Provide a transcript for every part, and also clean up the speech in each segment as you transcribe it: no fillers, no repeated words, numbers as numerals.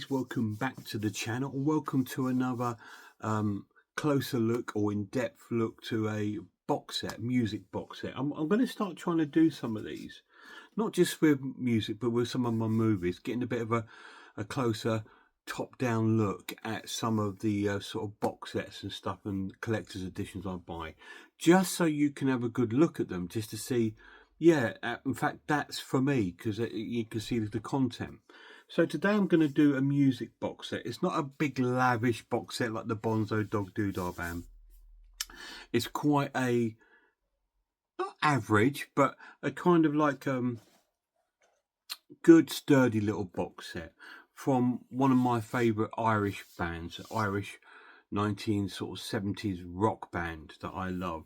guys, welcome back to the channel and welcome to another closer look or in-depth look to a box set, music box set. I'm going to start trying to do some of these, not just with music but with some of my movies, getting a bit of a closer top-down look at some of the sort of box sets and stuff and collector's editions I buy, just so you can have a good look at them, just to see, yeah, in fact that's for me, because you can see the content. So today I'm going to do a music box set. It's not a big lavish box set like the Bonzo Dog Doodah Band. It's quite a, not average, but a kind of like good sturdy little box set from one of my favourite Irish bands, Irish 1970s rock band that I love,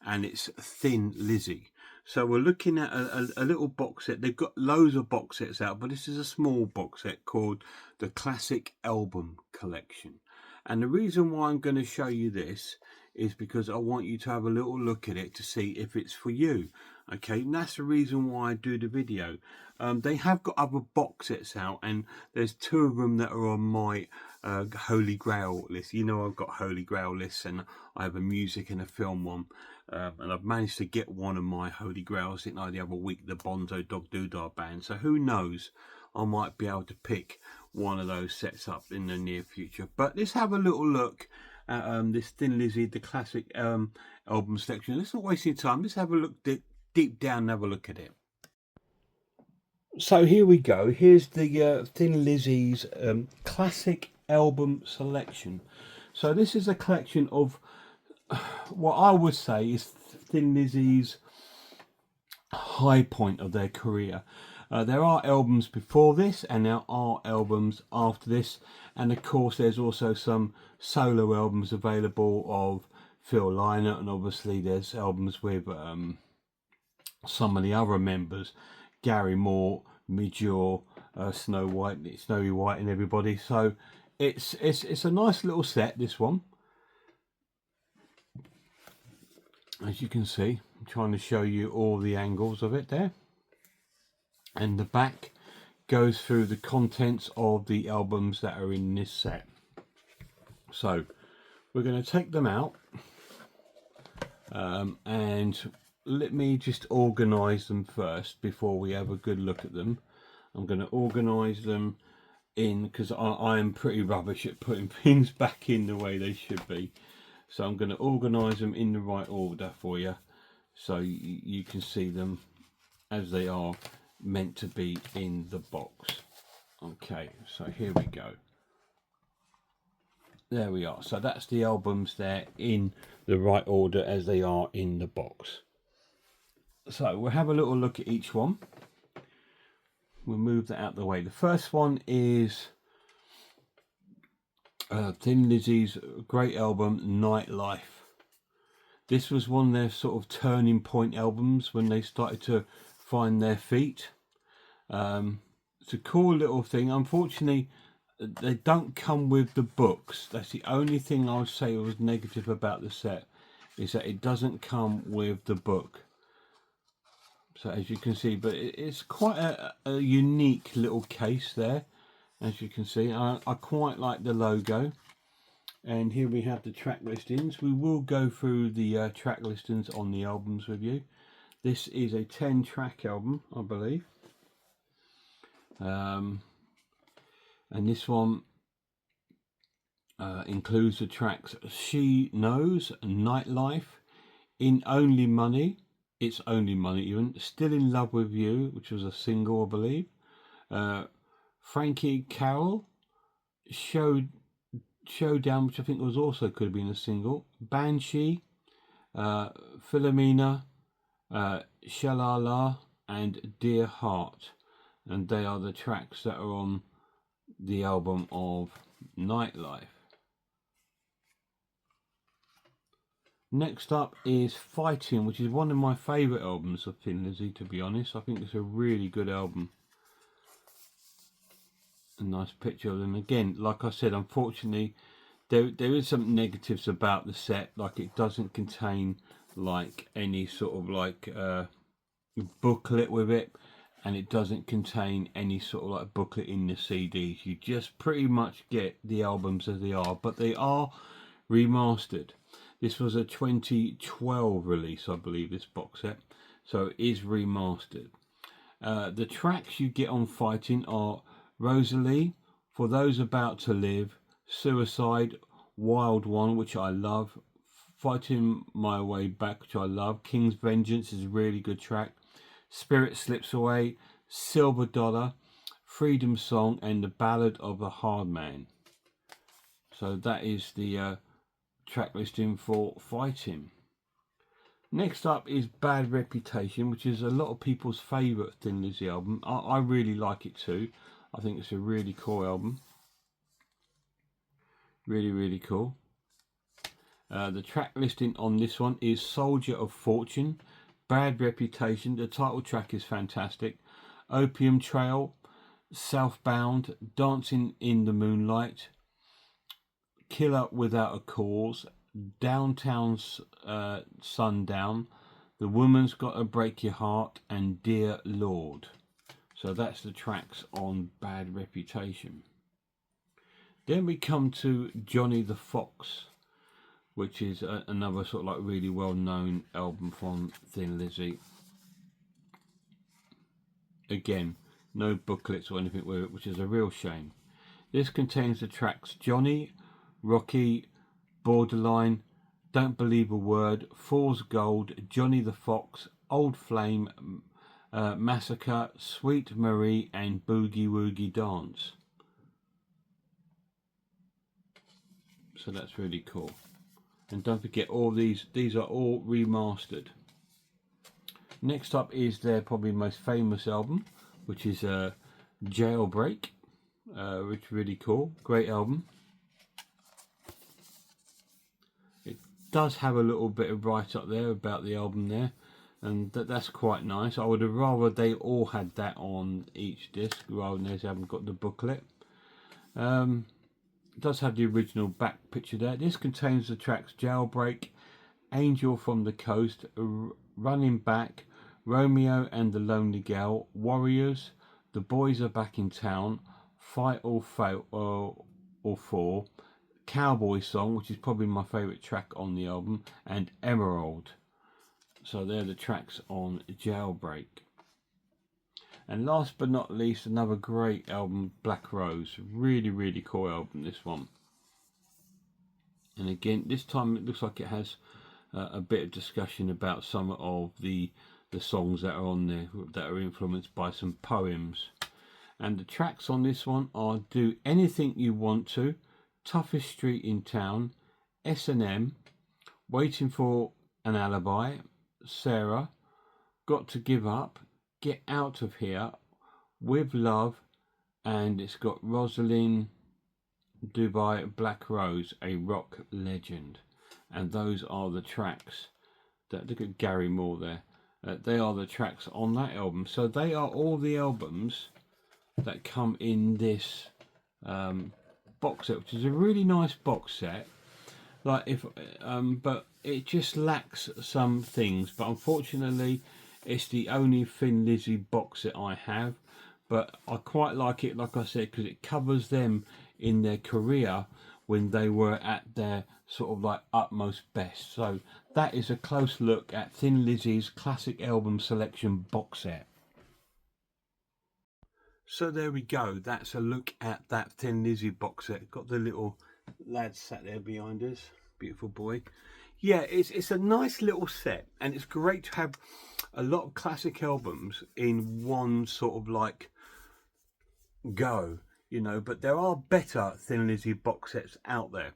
and it's Thin Lizzy. So we're looking at a little box set. They've got loads of box sets out, but this is a small box set called the Classic Album Collection. And the reason why I'm going to show you this is because I want you to have a little look at it to see if it's for you. Okay, and that's the reason why I do the video. They have got other box sets out, and there's two of them that are on my Holy Grail list. You know, I've got Holy Grail lists, and I have a music and a film one. And I've managed to get one of my Holy Grails, didn't I, the other week, the Bonzo Dog Doodah Band. So who knows, I might be able to pick one of those sets up in the near future. But let's have a little look at this Thin Lizzy, the Classic album selection. Let's not waste any time. Let's have a look deep down and have a look at it. So here we go. Here's the Thin Lizzy's Classic Album Selection. So this is a collection of what I would say is Thin Lizzy's high point of their career. There are albums before this and there are albums after this, and of course there's also some solo albums available of Phil Lynott, and obviously there's albums with some of the other members, Gary Moore, Midge Ure, Snowy White and everybody. So it's a nice little set, this one. As you can see, I'm trying to show you all the angles of it there. And the back goes through the contents of the albums that are in this set. So we're going to take them out. And let me just organise them first before we have a good look at them. I'm going to organise them in, because I am pretty rubbish at putting things back in the way they should be. So I'm going to organise them in the right order for you, so you can see them as they are meant to be in the box. Okay, so here we go. There we are. So that's the albums there in the right order as they are in the box. So we'll have a little look at each one. We'll move that out of the way. The first one is Thin Lizzy's great album, Nightlife. This was one of their sort of turning point albums when they started to find their feet. It's a cool little thing. Unfortunately, they don't come with the books. That's the only thing I would say was negative about the set, is that it doesn't come with the book. So as you can see, but it's quite a unique little case there. As you can see, I quite like the logo. And here we have the track listings. We will go through the track listings on the albums with you. This is a 10-track album, I believe. And this one includes the tracks She Knows, Nightlife, In Only Money, It's Only Money even, Still in Love with You, which was a single, I believe. Frankie Carroll, Showdown, which I think was also could have been a single. Banshee, Philomena, Shalala, and Dear Heart. And they are the tracks that are on the album of Nightlife. Next up is Fighting, which is one of my favourite albums of Thin Lizzy, to be honest. I think it's a really good album. A nice picture of them. Again, like I said, unfortunately, there is some negatives about the set, like it doesn't contain like any sort of like booklet with it, and it doesn't contain any sort of like booklet in the CDs. You just pretty much get the albums as they are, but they are remastered. This was a 2012 release, I believe, this box set, so it is remastered. The tracks you get on Fighting are Rosalie, For Those About to Live, Suicide, Wild One, which I love, Fighting My Way Back, which I love, King's Vengeance is a really good track, Spirit Slips Away, Silver Dollar, Freedom Song, and The Ballad of a Hard Man. So that is the track listing for Fighting. Next up is Bad Reputation, which is a lot of people's favourite Thin Lizzy album. I really like it too. I think it's a really cool album. Really, really cool. The track listing on this one is Soldier of Fortune, Bad Reputation, the title track is fantastic, Opium Trail, Southbound, Dancing in the Moonlight, Killer Without a Cause, Downtown's Sundown, The Woman's Gotta Break Your Heart, and Dear Lord. So that's the tracks on Bad Reputation. Then we come to Johnny the Fox, which is another sort of like really well known album from Thin Lizzy. Again, no booklets or anything with it, which is a real shame. This contains the tracks Johnny, Rocky, Borderline, Don't Believe a Word, Fool's Gold, Johnny the Fox, Old Flame, Massacre, Sweet Marie, and Boogie Woogie Dance. So that's really cool. And don't forget, all these are all remastered. Next up is their probably most famous album, which is Jailbreak, which is really cool. Great album. It does have a little bit of write up there about the album there, and that's quite nice. I would have rather they all had that on each disc rather than they haven't got the booklet. It does have the original back picture there. This contains the tracks Jailbreak, Angel from the Coast, Running Back, Romeo and the Lonely Girl, Warriors, The Boys Are Back in Town, Fight or Fail or Fall, Cowboy Song, which is probably my favourite track on the album, and Emerald. So they're the tracks on Jailbreak. And last but not least, another great album, Black Rose. Really, really cool album, this one. And again, this time it looks like it has a bit of discussion about some of the songs that are on there that are influenced by some poems. And the tracks on this one are Do Anything You Want To, Toughest Street in Town, S&M, Waiting for an Alibi, Sarah, Got to Give Up, Get Out of Here, With Love, and it's got Rosalind Dubai, Black Rose, a rock legend. And those are the tracks that, look at Gary Moore there, they are the tracks on that album. So they are all the albums that come in this box set, which is a really nice box set. Like but it just lacks some things. But unfortunately, it's the only Thin Lizzy box set I have. But I quite like it, like I said, because it covers them in their career when they were at their sort of like utmost best. So that is a close look at Thin Lizzy's classic album selection box set. So there we go, that's a look at that Thin Lizzy box set. Got the little lad sat there behind us, beautiful boy. Yeah, it's a nice little set, and it's great to have a lot of classic albums in one sort of like go, you know. But there are better Thin Lizzy box sets out there,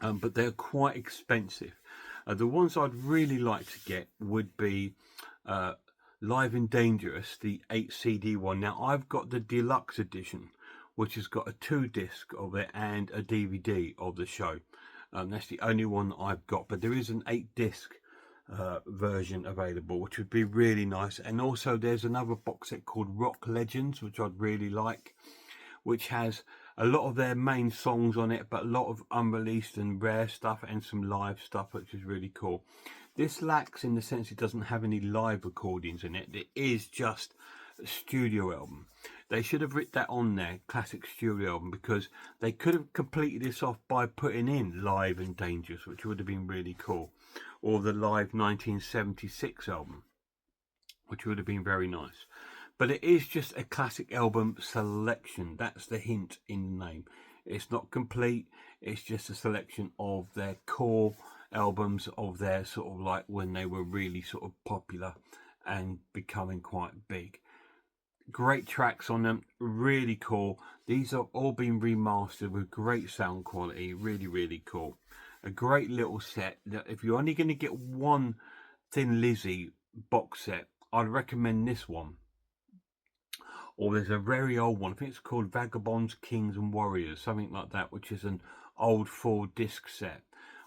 but they're quite expensive. The ones I'd really like to get would be Live and Dangerous, the 8 CD one. Now I've got the deluxe edition, which has got a 2-disc of it and a DVD of the show. That's the only one I've got, but there is an 8-disc version available, which would be really nice. And also there's another box set called Rock Legends, which I'd really like, which has a lot of their main songs on it, but a lot of unreleased and rare stuff and some live stuff, which is really cool. This lacks in the sense it doesn't have any live recordings in it. It is just studio album. They should have written that on there, classic studio album, because they could have completed this off by putting in Live and Dangerous, which would have been really cool, or the Live 1976 album, which would have been very nice. But it is just a classic album selection. That's the hint in the name. It's not complete. It's just a selection of their core albums, of their sort of like when they were really sort of popular and becoming quite big. Great tracks on them, really cool. These are all been remastered with great sound quality, really cool. A great little set. If you're only going to get one Thin Lizzy box set, I'd recommend this one. Or there's a very old one, I think it's called Vagabonds, Kings and Warriors, something like that, which is an old 4-disc set,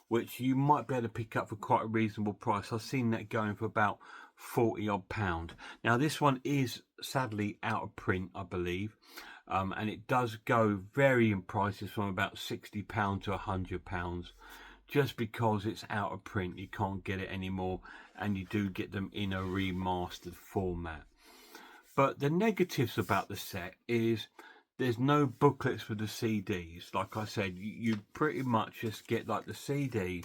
which you might be able to pick up for quite a reasonable price. I've seen that going for about 40 odd pound. Now this one is sadly out of print, I believe, and it does go vary in prices from about £60 to £100, just because it's out of print. You can't get it anymore, and you do get them in a remastered format. But the negatives about the set is there's no booklets for the CDs. Like I said, you pretty much just get like the CD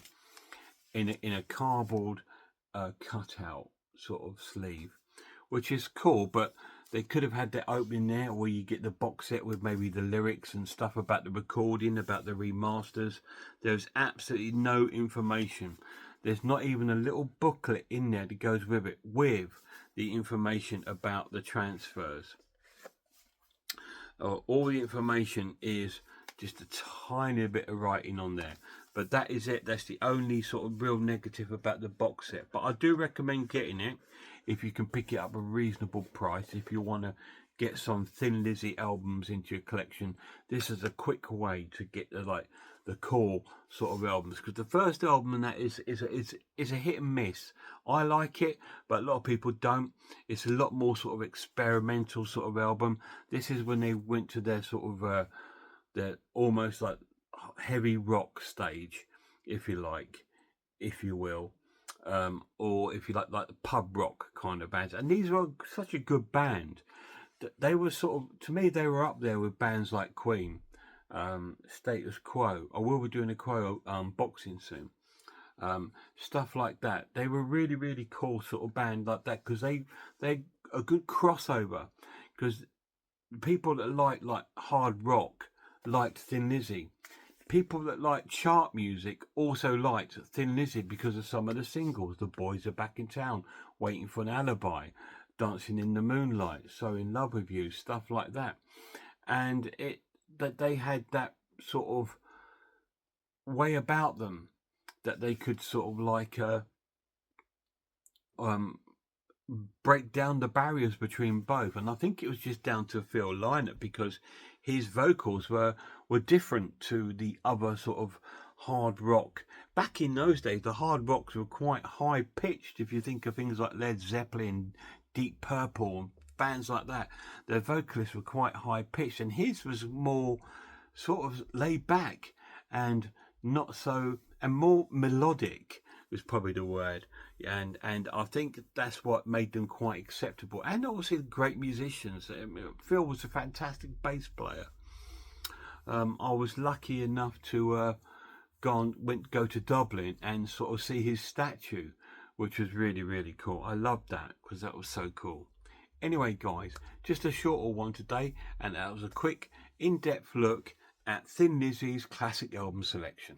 in a cardboard cutout sort of sleeve, which is cool, but they could have had that opening there where you get the box set with maybe the lyrics and stuff about the recording, about the remasters. There's absolutely no information. There's not even a little booklet in there that goes with it, with the information about the transfers. All the information is just a tiny bit of writing on there, but that is it. That's the only sort of real negative about the box set. But I do recommend getting it if you can pick it up at a reasonable price. If you want to get some Thin Lizzy albums into your collection, this is a quick way to get the core sort of albums, because the first album and that is a hit and miss. I like it, but a lot of people don't. It's a lot more sort of experimental sort of album. This is when they went to their sort of their almost like heavy rock stage, if you like, if you will, or if you like the pub rock kind of bands. And these were such a good band. They were sort of, to me, they were up there with bands like Queen, Status Quo. I will be doing a Quo boxing soon. Stuff like that. They were really cool sort of band like that, because they're a good crossover, because people that like hard rock liked Thin Lizzy. People that like chart music also liked Thin Lizzy because of some of the singles. The Boys Are Back in Town, Waiting for an Alibi, Dancing in the Moonlight, So in Love with You, stuff like that. And that they had that sort of way about them that they could sort of like break down the barriers between both. And I think it was just down to Phil Lynott, because his vocals were different to the other sort of hard rock. Back in those days, the hard rocks were quite high pitched. If you think of things like Led Zeppelin, Deep Purple, and bands like that, their vocalists were quite high pitched, and his was more sort of laid back and not so, and more melodic was probably the word. And I think that's what made them quite acceptable, and obviously great musicians. Phil was a fantastic bass player. I was lucky enough to go to Dublin and sort of see his statue, which was really cool. I loved that because that was so cool. Anyway, guys, just a shorter one today, and that was a quick in-depth look at Thin Lizzy's classic album selection.